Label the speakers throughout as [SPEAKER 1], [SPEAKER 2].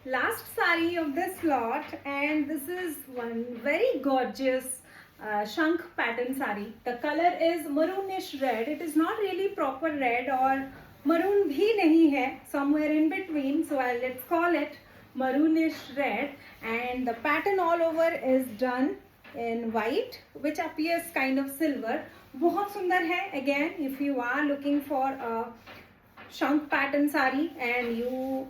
[SPEAKER 1] last sari of this lot, and this is one very gorgeous shank pattern sari. The color is maroonish red. It is not really proper red or maroon bhi nahi hai, somewhere in between, so let's call it maroonish red. And the pattern all over is done in white, which appears kind of silver. बहुत सुंदर है. Again, if you are looking for a shank pattern sari and you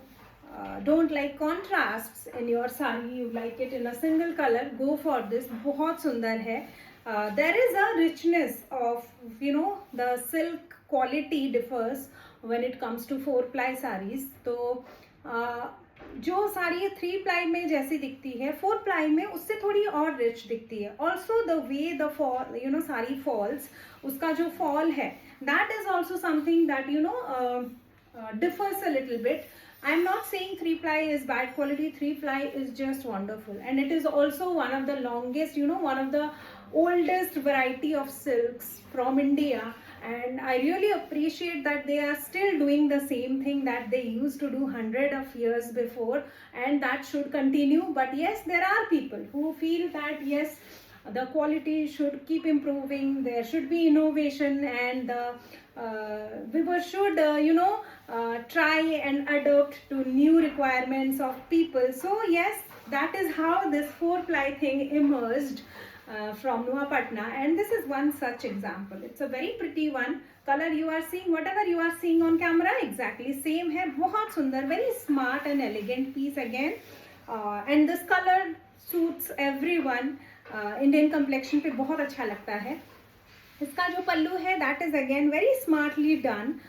[SPEAKER 1] don't like contrasts in your sari, you like it in a single color, go for this. बहुत सुंदर है. There is a richness of, the silk quality differs when it comes to 4-ply sarees. तो जो sari 3-ply में जैसी दिखती है, 4-ply में उससे थोड़ी और रिच दिखती है. Also the way the fall, sari falls, उसका जो फॉल है, that is also something that differs a little bit. I'm not saying 3-ply is bad quality. 3-ply is just wonderful, and it is also one of the longest, one of the oldest variety of silks from India. And I really appreciate that they are still doing the same thing that they used to do hundred of years before, and that should continue. But yes, there are people who feel that yes, the quality should keep improving, there should be innovation, and the viewers should try and adapt to new requirements of people. So yes, that is how this 4-ply thing emerged from Nuapatna, and this is one such example. It's a very pretty one. Color you are seeing, whatever you are seeing on camera, exactly same hai. बहुत सुंदर, very smart and elegant piece again, and this color suits everyone. Indian complexion पे बहुत अच्छा लगता है. इसका जो पल्लू है, that is again very smartly done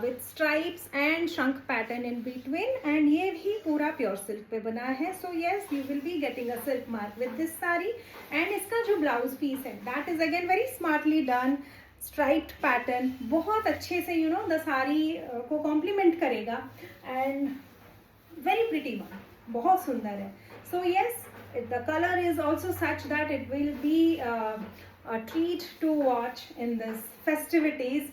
[SPEAKER 1] with stripes and शंक pattern in between, and ये भी पूरा प्योर सिल्क पे बना है. So yes, you will be getting a silk mark with this sari. And इसका जो ब्लाउज पीस है, that is again very smartly done striped pattern. बहुत अच्छे से द साड़ी को कॉम्प्लीमेंट करेगा, एंड वेरी प्रिटी वन, बहुत सुंदर है. So yes, the color is also such that it will be a treat to watch in this festivities.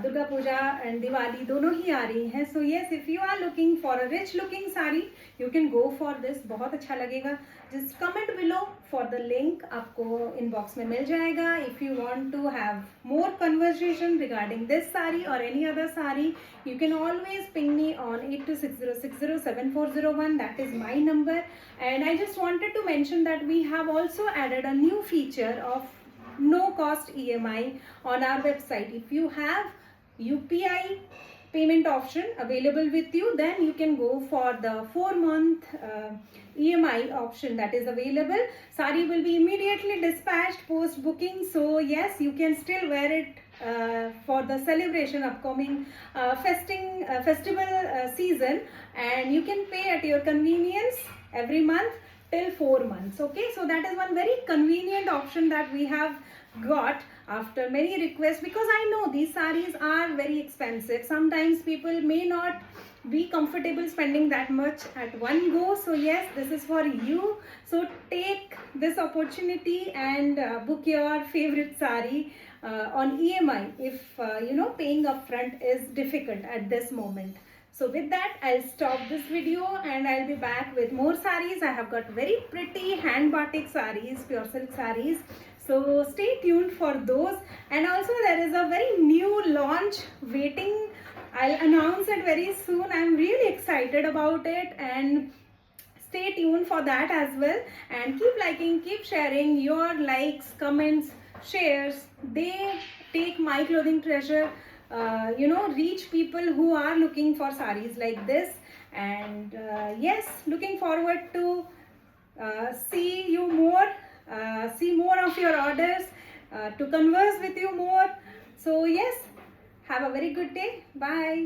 [SPEAKER 1] Durga Puja and Diwali दोनों ही आ रही हैं. So yes, if you are looking for a rich looking sari, you can go for this. बहुत अच्छा लगेगा. Just comment below for the link, आपको inbox में मिल जाएगा. If you want to have more conversation regarding this sari or any other sari, you can always ping me on 8260607401. That is my number. And I just wanted to mention that we have also added a new feature of no cost EMI on our website. If you have UPI payment option available with you, then you can go for the 4-month EMI option that is available. Sari will be immediately dispatched post booking. So yes, you can still wear it for the celebration upcoming festival season, and you can pay at your convenience every month till 4 months. Okay, so that is one very convenient option that we have got after many requests, because I know these sarees are very expensive. Sometimes people may not be comfortable spending that much at one go. So yes, this is for you. So take this opportunity and book your favorite saree on EMI if paying upfront is difficult at this moment. So with that, I'll stop this video and I'll be back with more sarees. I have got very pretty hand batik sarees, pure silk sarees. So stay tuned for those. And also there is a very new launch waiting. I'll announce it very soon. I'm really excited about it, and stay tuned for that as well. And keep liking, keep sharing. Your likes, comments, shares, they take My Clothing Treasure reach people who are looking for sarees like this. And yes, looking forward to see more of your orders, to converse with you more. So yes, have a very good day. Bye.